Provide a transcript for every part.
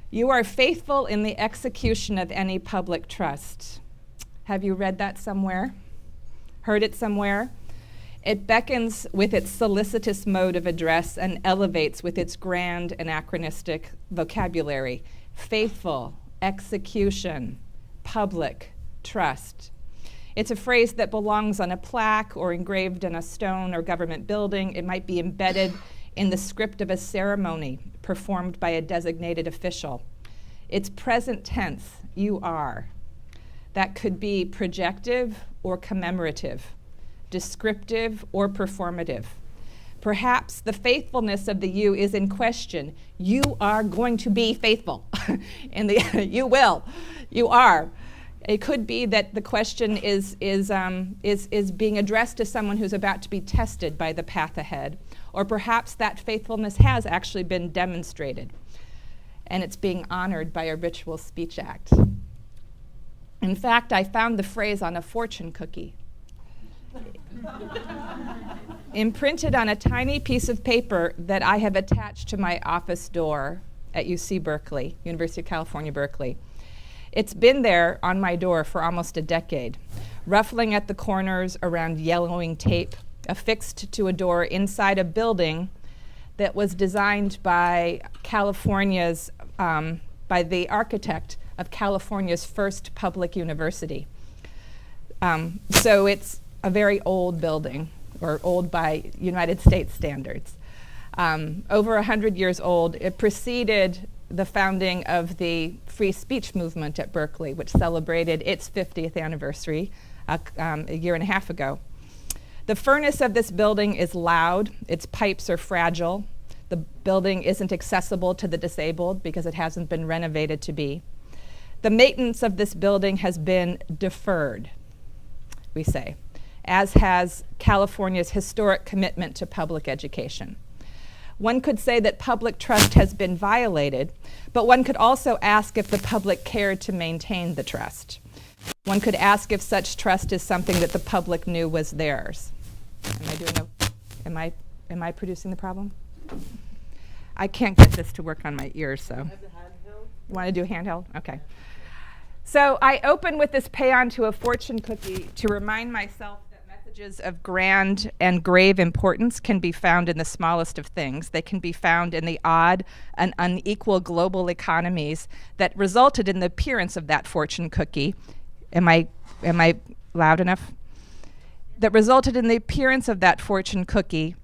You are faithful in the execution of any public trust. Have you read that somewhere? Heard it somewhere? It beckons with its solicitous mode of address and elevates with its grand anachronistic vocabulary. Faithful, execution, public, trust. It's a phrase that belongs on a plaque or engraved in a stone or government building. It might be embedded in the script of a ceremony performed by a designated official. It's present tense, you are. That could be projective or commemorative, descriptive or performative. Perhaps the faithfulness of the you is in question. You are going to be faithful. You will. You are. It could be that the question is being addressed to someone who's about to be tested by the path ahead, or perhaps that faithfulness has actually been demonstrated, and it's being honored by a ritual speech act. In fact, I found the phrase on a fortune cookie, imprinted on a tiny piece of paper that I have attached to my office door at UC Berkeley, University of California, Berkeley. It's been there on my door for almost a decade, ruffling at the corners around yellowing tape, affixed to a door inside a building that was designed by by the architect of California's first public university. So it's a very old building, or old by United States standards. Over 100 years old. It preceded the founding of the free speech movement at Berkeley, which celebrated its 50th anniversary a year and a half ago. The furnace of this building is loud. Its pipes are fragile. The building isn't accessible to the disabled because it hasn't been renovated to be. The maintenance of this building has been deferred, we say, as has California's historic commitment to public education. One could say that public trust has been violated, but one could also ask if the public cared to maintain the trust. One could ask if such trust is something that the public knew was theirs. Am I producing the problem? I can't get this to work on my ears, so. You want to do a handheld? Okay. So I open with this paean to a fortune cookie to remind myself that messages of grand and grave importance can be found in the smallest of things. They can be found in the odd and unequal global economies that resulted in the appearance of that fortune cookie. Am I loud enough? That resulted in the appearance of that fortune cookie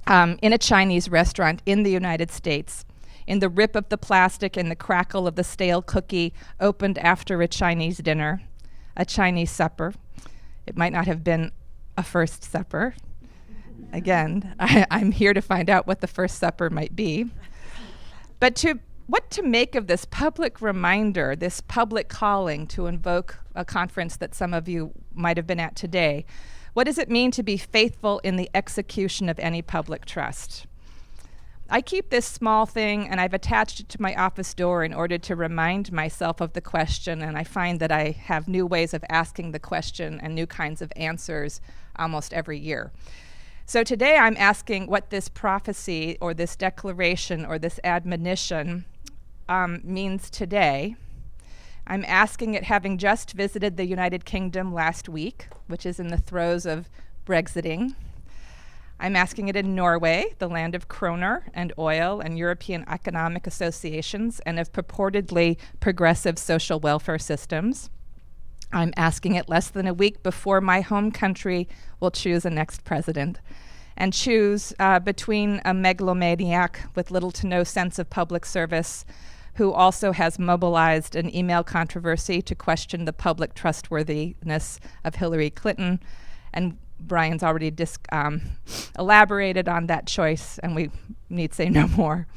in a Chinese restaurant in the United States, in the rip of the plastic and the crackle of the stale cookie opened after a Chinese dinner, a Chinese supper. It might not have been a first supper. Again, I'm here to find out what the first supper might be. But what to make of this public reminder, this public calling to invoke a conference that some of you might have been at today? What does it mean to be faithful in the execution of any public trust? I keep this small thing and I've attached it to my office door in order to remind myself of the question, and I find that I have new ways of asking the question and new kinds of answers almost every year. So today I'm asking what this prophecy or this declaration or this admonition means today. I'm asking it having just visited the United Kingdom last week, which is in the throes of Brexiting. I'm asking it in Norway, the land of kroner and oil and European economic associations and of purportedly progressive social welfare systems. I'm asking it less than a week before my home country will choose a next president and choose between a megalomaniac with little to no sense of public service who also has mobilized an email controversy to question the public trustworthiness of Hillary Clinton. And Brian's already elaborated on that choice, and we need say no more.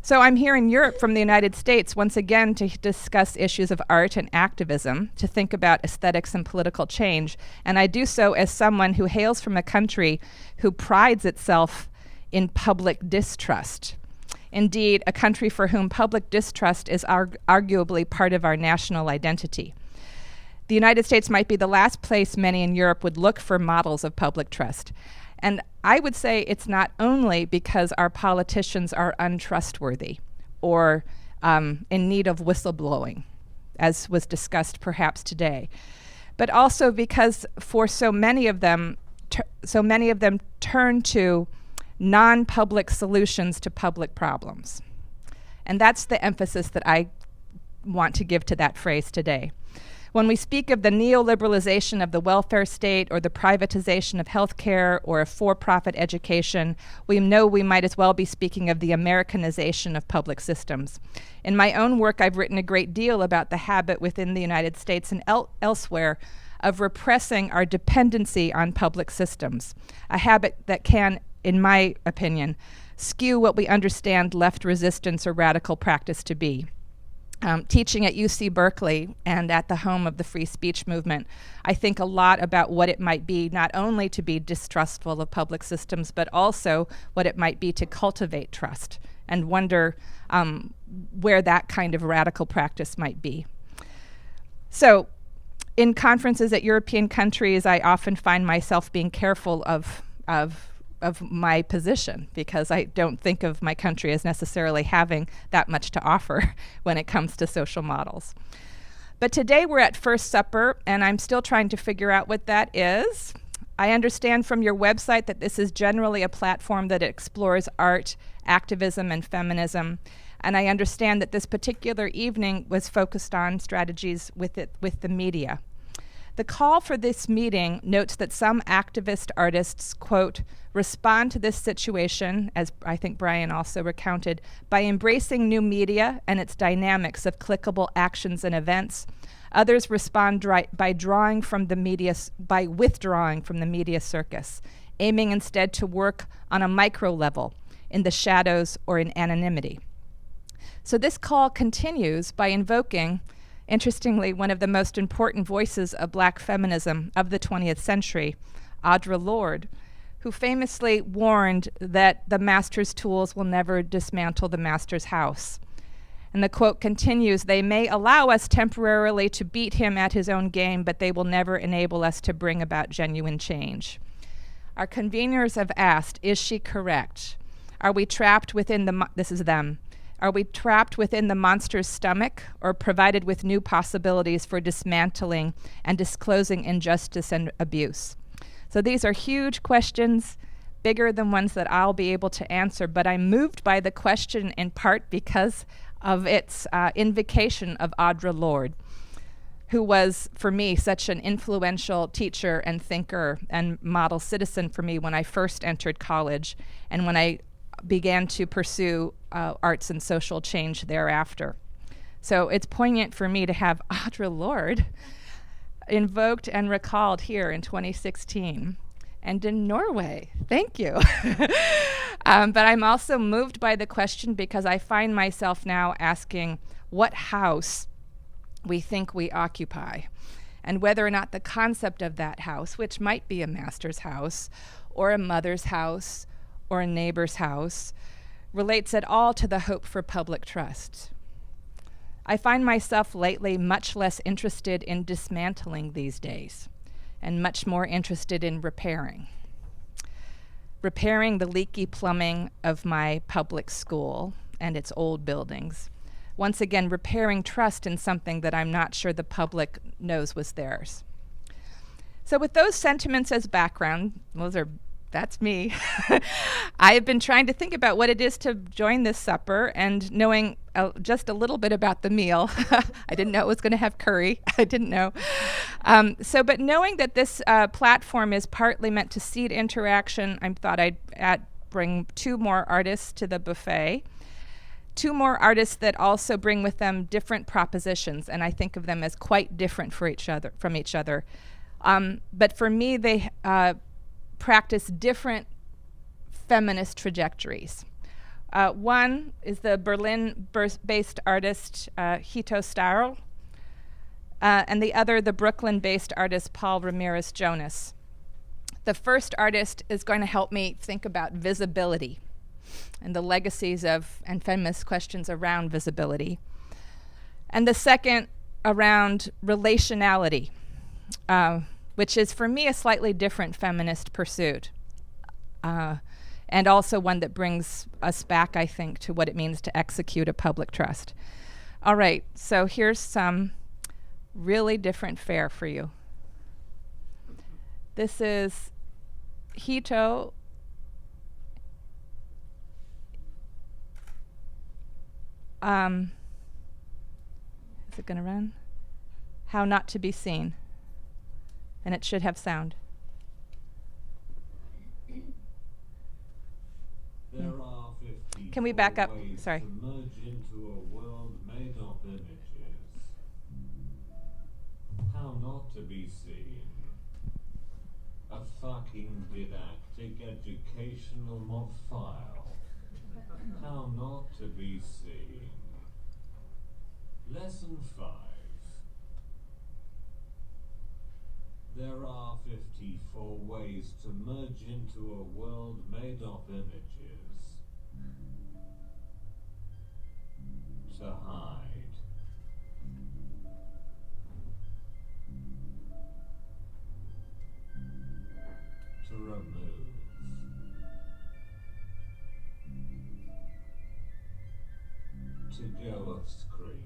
So I'm here in Europe from the United States once again to discuss issues of art and activism, to think about aesthetics and political change. And I do so as someone who hails from a country who prides itself in public distrust. Indeed, a country for whom public distrust is arguably part of our national identity. The United States might be the last place many in Europe would look for models of public trust. And I would say it's not only because our politicians are untrustworthy or in need of whistleblowing, as was discussed perhaps today. But also because for so many of them turn to non-public solutions to public problems. And that's the emphasis that I want to give to that phrase today. When we speak of the neoliberalization of the welfare state or the privatization of healthcare or a for-profit education, we know we might as well be speaking of the Americanization of public systems. In my own work, I've written a great deal about the habit within the United States and elsewhere of repressing our dependency on public systems, a habit that can, in my opinion, skew what we understand left resistance or radical practice to be. Teaching at UC Berkeley and at the home of the free speech movement, I think a lot about what it might be not only to be distrustful of public systems, but also what it might be to cultivate trust, and wonder where that kind of radical practice might be. So in conferences at European countries, I often find myself being careful of my position, because I don't think of my country as necessarily having that much to offer when it comes to social models. But today we're at First Supper, and I'm still trying to figure out what that is. I understand from your website that this is generally a platform that explores art, activism, and feminism. And I understand that this particular evening was focused on strategies with the media. The call for this meeting notes that some activist artists, quote, respond to this situation, as I think Brian also recounted, by embracing new media and its dynamics of clickable actions and events. Others respond by withdrawing from the media circus, aiming instead to work on a micro level, in the shadows or in anonymity. So this call continues by invoking, interestingly, one of the most important voices of Black feminism of the 20th century, Audre Lorde, who famously warned that the master's tools will never dismantle the master's house. And the quote continues, "They may allow us temporarily to beat him at his own game, but they will never enable us to bring about genuine change." Our conveners have asked, is she correct? Are we trapped within Are we trapped within the monster's stomach, or provided with new possibilities for dismantling and disclosing injustice and abuse? So these are huge questions, bigger than ones that I'll be able to answer, but I'm moved by the question in part because of its invocation of Audre Lorde, who was, for me, such an influential teacher and thinker and model citizen for me when I first entered college and when I began to pursue arts and social change thereafter. So it's poignant for me to have Audre Lorde invoked and recalled here in 2016 and in Norway. Thank you. But I'm also moved by the question because I find myself now asking what house we think we occupy, and whether or not the concept of that house, which might be a master's house or a mother's house or a neighbor's house, relates at all to the hope for public trust. I find myself lately much less interested in dismantling these days, and much more interested in repairing the leaky plumbing of my public school and its old buildings. Once again, repairing trust in something that I'm not sure the public knows was theirs. So with those sentiments as background, that's me. I have been trying to think about what it is to join this supper, and knowing just a little bit about the meal. I didn't know it was going to have curry. I didn't know. But knowing that this platform is partly meant to seed interaction, I thought I'd bring two more artists to the buffet. Two more artists that also bring with them different propositions, and I think of them as quite different from each other. But for me, they practice different feminist trajectories. One is the Berlin-based artist Hito Sterile, and the other, the Brooklyn-based artist Paul Ramirez Jonas. The first artist is going to help me think about visibility and the legacies of and feminist questions around visibility. And the second around relationality, which is for me a slightly different feminist pursuit. And and also one that brings us back, I think, to what it means to execute a public trust. All right, so here's some really different fare for you. This is Hito. Is it going to run? How Not to Be Seen. And it should have sound. There are 50 Can we back up? ways Sorry. to merge into a world made of images. How not to be seen. A fucking didactic educational mob file. How not to be seen. Lesson 5. There are 54 ways to merge into a world made of images. To hide. To remove. To go off screen.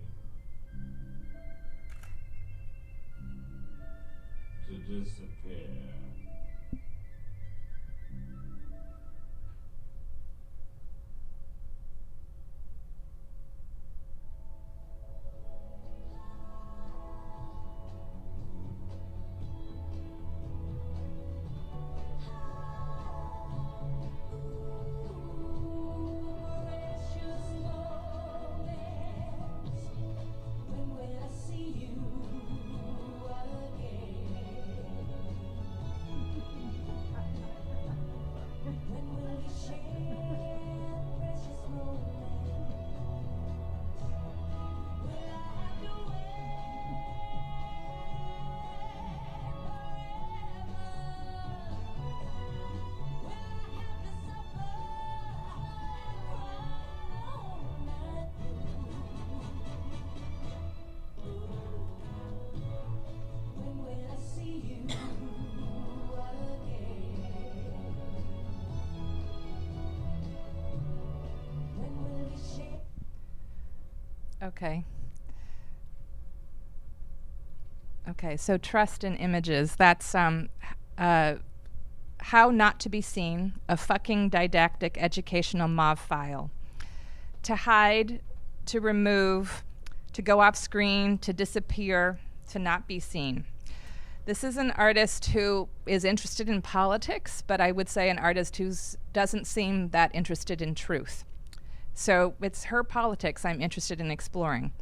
To disappear. Okay. Okay, so trust in images. That's How Not to Be Seen, a fucking didactic educational MOV file. To hide, to remove, to go off screen, to disappear, to not be seen. This is an artist who is interested in politics, but I would say an artist who doesn't seem that interested in truth. So it's her politics I'm interested in exploring.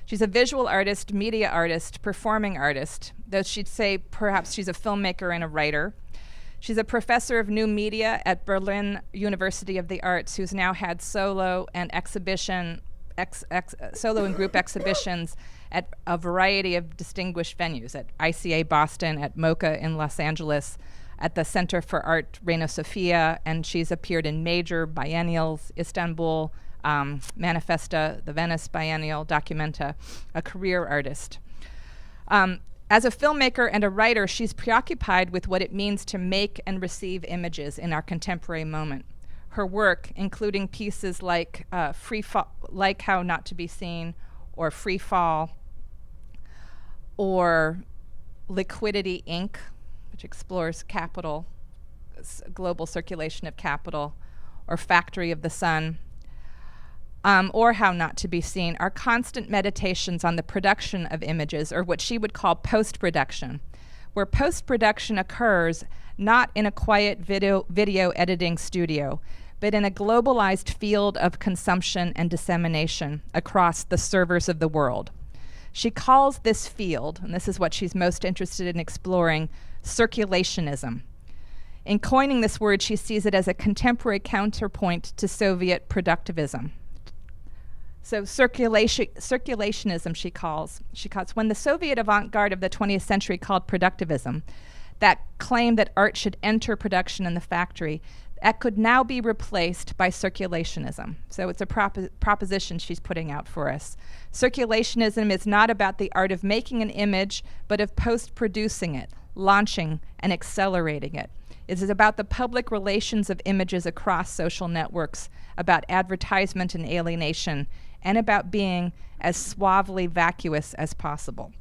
She's a visual artist, media artist, performing artist, though she'd say perhaps she's a filmmaker and a writer. She's a professor of new media at Berlin University of the Arts, who's now had solo and group exhibitions at a variety of distinguished venues, at ICA Boston, at MoCA in Los Angeles, at the Center for Art Reina Sofia, and she's appeared in major biennials, Istanbul, Manifesta, the Venice Biennial, Documenta, a career artist. As a filmmaker and a writer, she's preoccupied with what it means to make and receive images in our contemporary moment. Her work, including pieces like like How Not to Be Seen, or Free Fall, or Liquidity, Inc., which explores capital, global circulation of capital, or Factory of the Sun, or How Not to Be Seen, are constant meditations on the production of images, or what she would call post-production, where post-production occurs not in a quiet video editing studio, but in a globalized field of consumption and dissemination across the servers of the world. She calls this field, and this is what she's most interested in exploring, circulationism. In coining this word, she sees it as a contemporary counterpoint to Soviet productivism. So circulationism, she calls when the Soviet avant-garde of the 20th century called productivism, that claimed that art should enter production in the factory, that could now be replaced by circulationism. So it's a proposition she's putting out for us. Circulationism is not about the art of making an image, but of post-producing it, launching, and accelerating it. It is about the public relations of images across social networks, about advertisement and alienation, and about being as suavely vacuous as possible.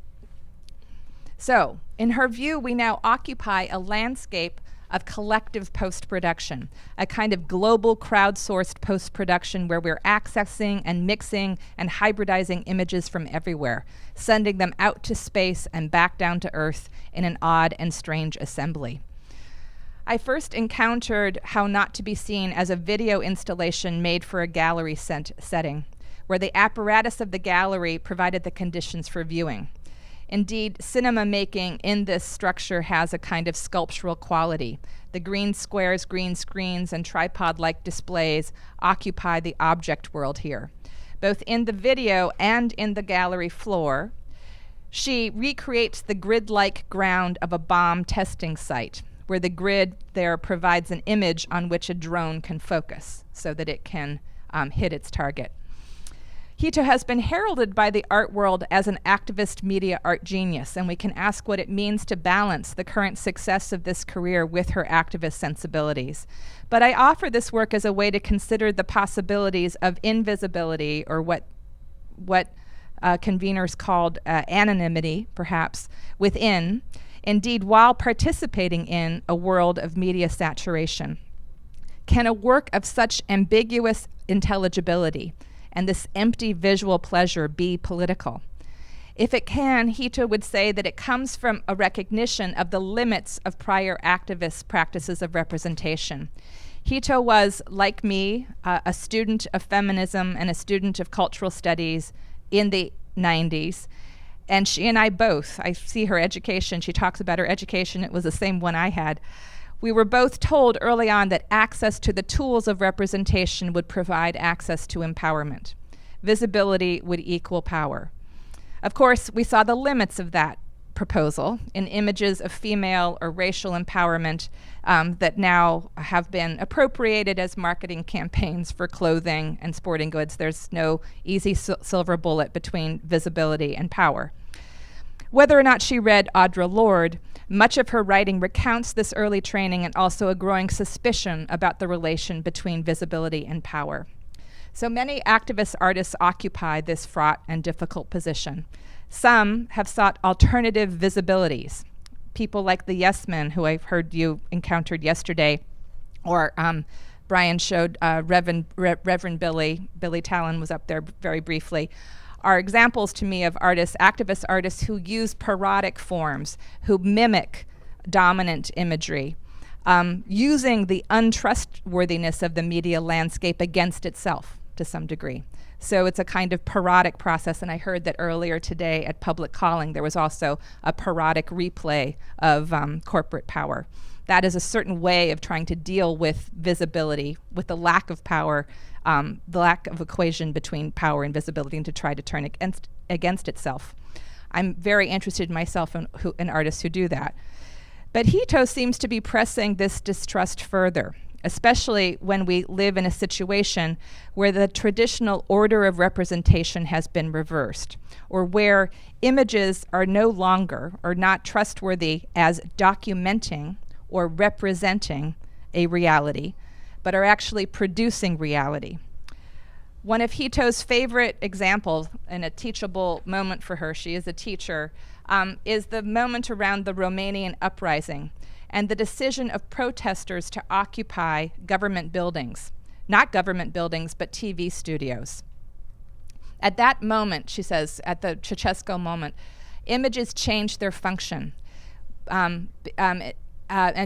So, in her view, we now occupy a landscape of collective post-production, a kind of global crowdsourced post-production where we're accessing and mixing and hybridizing images from everywhere, sending them out to space and back down to Earth in an odd and strange assembly. I first encountered How Not to Be Seen as a video installation made for a gallery setting, where the apparatus of the gallery provided the conditions for viewing. Indeed, cinema making in this structure has a kind of sculptural quality. The green squares, green screens, and tripod-like displays occupy the object world here. Both in the video and in the gallery floor, she recreates the grid-like ground of a bomb testing site, where the grid there provides an image on which a drone can focus so that it can hit its target. Hito has been heralded by the art world as an activist media art genius, and we can ask what it means to balance the current success of this career with her activist sensibilities. But I offer this work as a way to consider the possibilities of invisibility, or what conveners called anonymity, perhaps, within, indeed while participating in, a world of media saturation. Can a work of such ambiguous intelligibility and this empty visual pleasure be political? If it can, Hito would say that it comes from a recognition of the limits of prior activist practices of representation. Hito was, like me, a student of feminism and a student of cultural studies in the 90s. And she and I both, I see her education, she talks about her education, it was the same one I had. We were both told early on that access to the tools of representation would provide access to empowerment. Visibility would equal power. Of course, we saw the limits of that proposal in images of female or racial empowerment that now have been appropriated as marketing campaigns for clothing and sporting goods. There's no easy silver bullet between visibility and power. Whether or not she read Audre Lorde, much of her writing recounts this early training and also a growing suspicion about the relation between visibility and power. So many activist artists occupy this fraught and difficult position. Some have sought alternative visibilities. People like the Yes Men, who I've heard you encountered yesterday, or Brian showed Reverend Billy Talon was up there very briefly, are examples to me of artists, activist artists who use parodic forms, who mimic dominant imagery, using the untrustworthiness of the media landscape against itself to some degree. So it's a kind of parodic process, and I heard that earlier today at Public Calling there was also a parodic replay of corporate power. That is a certain way of trying to deal with visibility, with the lack of power, the lack of equation between power and visibility, and to try to turn against itself. I'm very interested myself in artists who do that. But Hito seems to be pressing this distrust further, especially when we live in a situation where the traditional order of representation has been reversed, or where images are no longer or not trustworthy as documenting or representing a reality, but are actually producing reality. One of Hito's favorite examples, and a teachable moment for her, she is a teacher, is the moment around the Romanian uprising and the decision of protesters to occupy government buildings. Not government buildings, but TV studios. At that moment, she says, at the Ceausescu moment, images changed their function and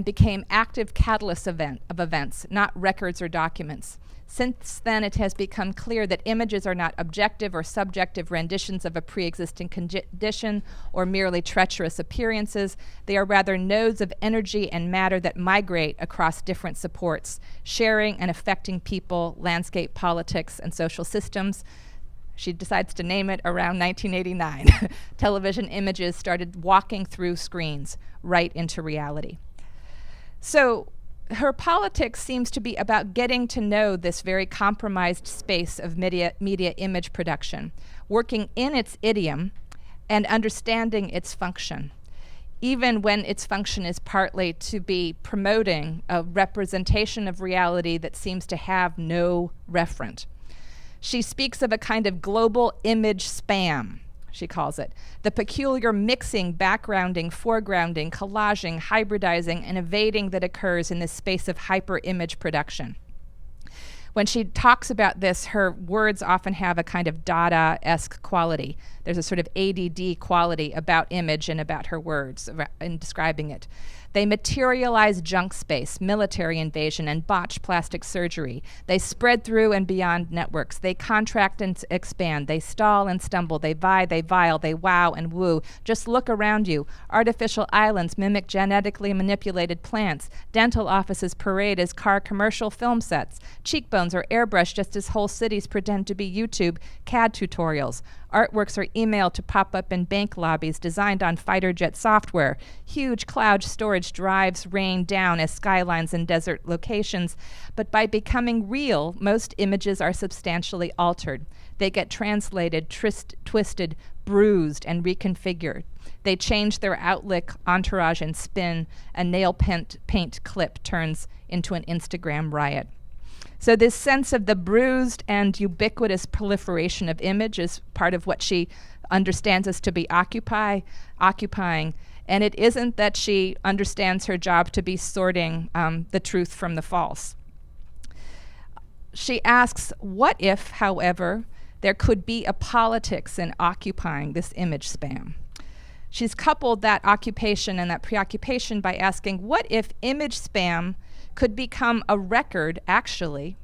became active catalysts of events, not records or documents. Since then, it has become clear that images are not objective or subjective renditions of a pre-existing condition or merely treacherous appearances. They are rather nodes of energy and matter that migrate across different supports, sharing and affecting people, landscape, politics, and social systems. She decides to name it around 1989. Television images started walking through screens right into reality. So her politics seems to be about getting to know this very compromised space of media image production, working in its idiom and understanding its function. even when its function is partly to be promoting a representation of reality that seems to have no referent. She speaks of a kind of global image spam, she calls it, the peculiar mixing, backgrounding, foregrounding, collaging, hybridizing, and evading that occurs in this space of hyper-image production. When she talks about this, her words often have a kind of Dada-esque quality. There's a sort of ADD quality about image and about her words in describing it. They materialize junk space, military invasion, and botched plastic surgery. They spread through and beyond networks. They contract and expand. They stall and stumble. They vie, they vile, they wow and woo. Just look around you. Artificial islands mimic genetically manipulated plants. Dental offices parade as car commercial film sets. Cheekbones are airbrushed just as whole cities pretend to be YouTube CAD tutorials. Artworks are emailed to pop up in bank lobbies designed on fighter jet software. Huge cloud storage drives rain down as skylines in desert locations. But by becoming real, most images are substantially altered. They get translated, twisted, bruised, and reconfigured. They change their outlook, entourage, and spin. A nail paint clip turns into an Instagram riot. So this sense of the bruised and ubiquitous proliferation of image is part of what she understands us to be occupying. And it isn't that she understands her job to be sorting the truth from the false. She asks, what if, however, there could be a politics in occupying this image spam? She's coupled that occupation and that preoccupation by asking, what if image spam could become a record, actually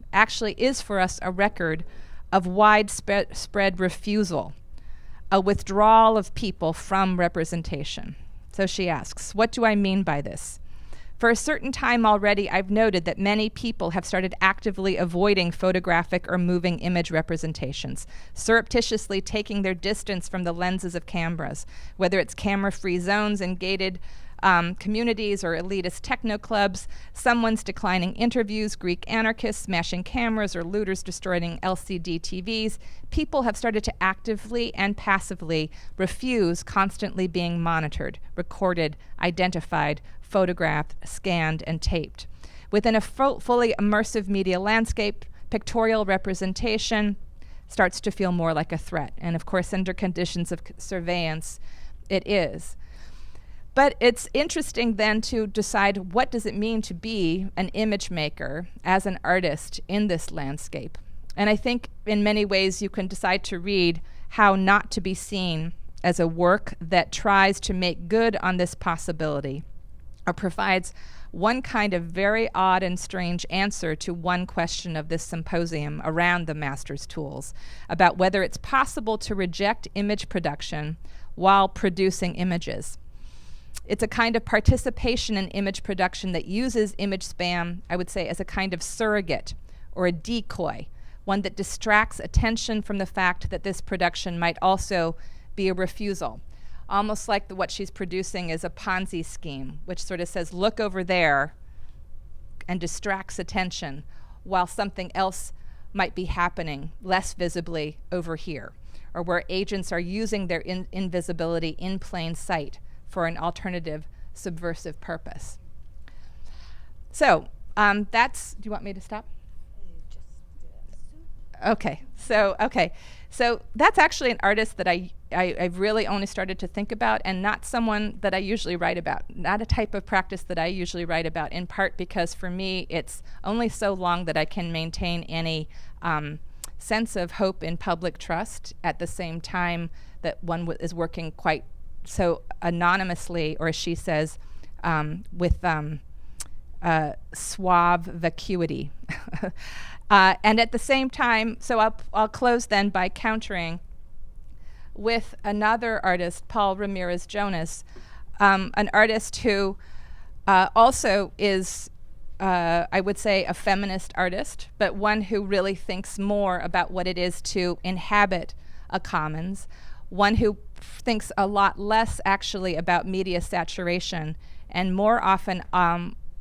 is for us a record of widespread refusal, a withdrawal of people from representation. So she asks, what do I mean by this? For a certain time already, I've noted that many people have started actively avoiding photographic or moving image representations, surreptitiously taking their distance from the lenses of cameras, whether it's camera-free zones and gated communities or elitist techno clubs, someone's declining interviews, Greek anarchists smashing cameras, or looters destroying LCD TVs. People have started to actively and passively refuse constantly being monitored, recorded, identified, photographed, scanned, and taped. Within a fully immersive media landscape, pictorial representation starts to feel more like a threat. And of course, under conditions of surveillance, it is. But it's interesting then to decide, what does it mean to be an image maker as an artist in this landscape? And I think in many ways you can decide to read How Not to Be Seen as a work that tries to make good on this possibility, or provides one kind of very odd and strange answer to one question of this symposium around the master's tools, about whether it's possible to reject image production while producing images. It's a kind of participation in image production that uses image spam, I would say, as a kind of surrogate or a decoy, one that distracts attention from the fact that this production might also be a refusal. Almost like what she's producing is a Ponzi scheme, which sort of says, look over there, and distracts attention, while something else might be happening less visibly over here, or where agents are using their invisibility in plain sight for an alternative subversive purpose. So that's, do you want me to stop? Okay, so that's actually an artist that I've really only started to think about, and not someone that I usually write about, not a type of practice that I usually write about, in part because for me it's only so long that I can maintain any sense of hope in public trust at the same time that one is working quite so anonymously, or as she says, with suave vacuity. And at the same time, so I'll close then by countering with another artist, Paul Ramirez Jonas, an artist who also is, I would say, a feminist artist, but one who really thinks more about what it is to inhabit a commons, one who thinks a lot less actually about media saturation and more often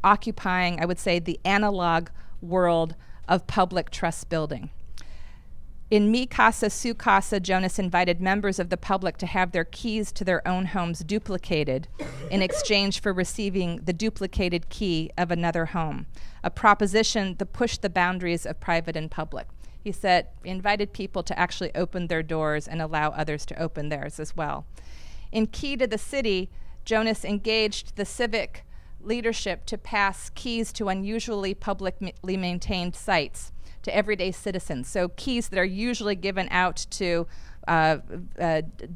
occupying, I would say, the analog world of public trust building. In Mi Casa, Su Casa, Jonas invited members of the public to have their keys to their own homes duplicated in exchange for receiving the duplicated key of another home, a proposition that pushed the boundaries of private and public. He said, invited people to actually open their doors and allow others to open theirs as well. In Key to the City, Jonas engaged the civic leadership to pass keys to unusually publicly maintained sites to everyday citizens. So keys that are usually given out to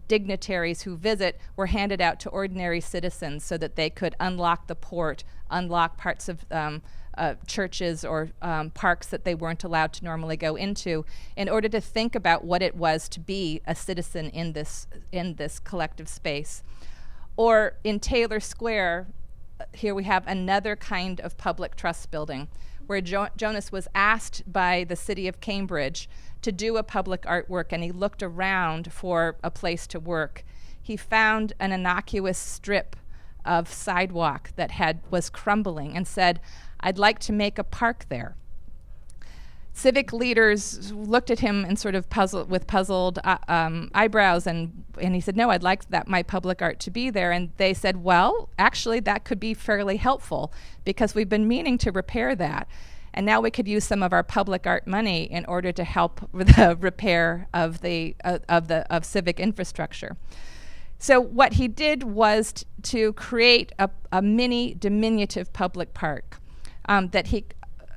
dignitaries who visit were handed out to ordinary citizens so that they could unlock the port, unlock parts of churches or parks that they weren't allowed to normally go into, in order to think about what it was to be a citizen in this collective space. Or in Taylor Square, here we have another kind of public trust building, where Jonas was asked by the city of Cambridge to do a public artwork, and he looked around for a place to work. He found an innocuous strip of sidewalk that was crumbling and said, "I'd like to make a park there." Civic leaders looked at him and sort of puzzled eyebrows, and he said, "No, I'd like my public art to be there." And they said, "Well, actually, that could be fairly helpful because we've been meaning to repair that, and now we could use some of our public art money in order to help with the repair of civic infrastructure." So what he did was to create a mini diminutive public park.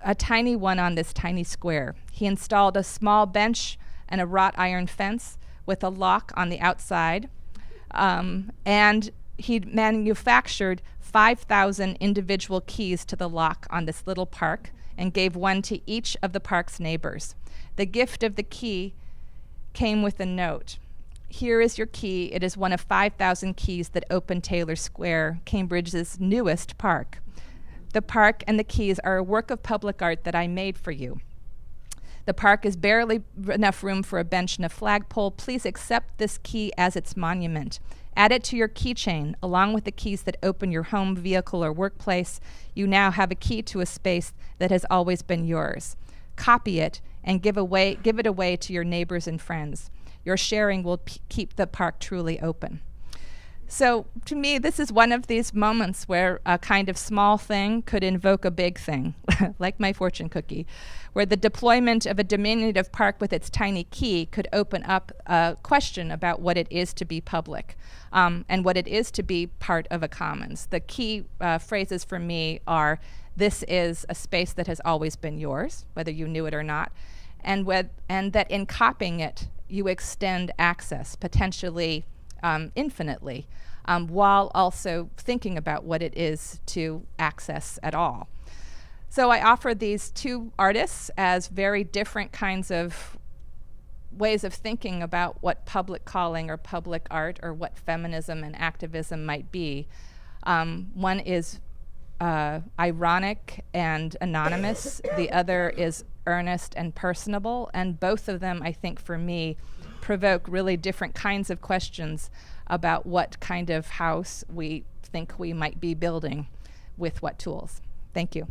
A tiny one on this tiny square. He installed a small bench and a wrought iron fence with a lock on the outside, and he manufactured 5,000 individual keys to the lock on this little park and gave one to each of the park's neighbors. The gift of the key came with a note. "Here is your key. It is one of 5,000 keys that open Taylor Square, Cambridge's newest park. The park and the keys are a work of public art that I made for you. The park is barely enough room for a bench and a flagpole. Please accept this key as its monument. Add it to your keychain, along with the keys that open your home, vehicle, or workplace. You now have a key to a space that has always been yours. Copy it and give it away to your neighbors and friends. Your sharing will keep the park truly open." So to me, this is one of these moments where a kind of small thing could invoke a big thing, like my fortune cookie, where the deployment of a diminutive park with its tiny key could open up a question about what it is to be public, and what it is to be part of a commons. The key phrases for me are, this is a space that has always been yours, whether you knew it or not, and that in copying it, you extend access, potentially infinitely, while also thinking about what it is to access at all. So I offer these two artists as very different kinds of ways of thinking about what public calling or public art or what feminism and activism might be. One is ironic and anonymous. The other is earnest and personable. And both of them, I think, for me, provoke really different kinds of questions about what kind of house we think we might be building with what tools. Thank you.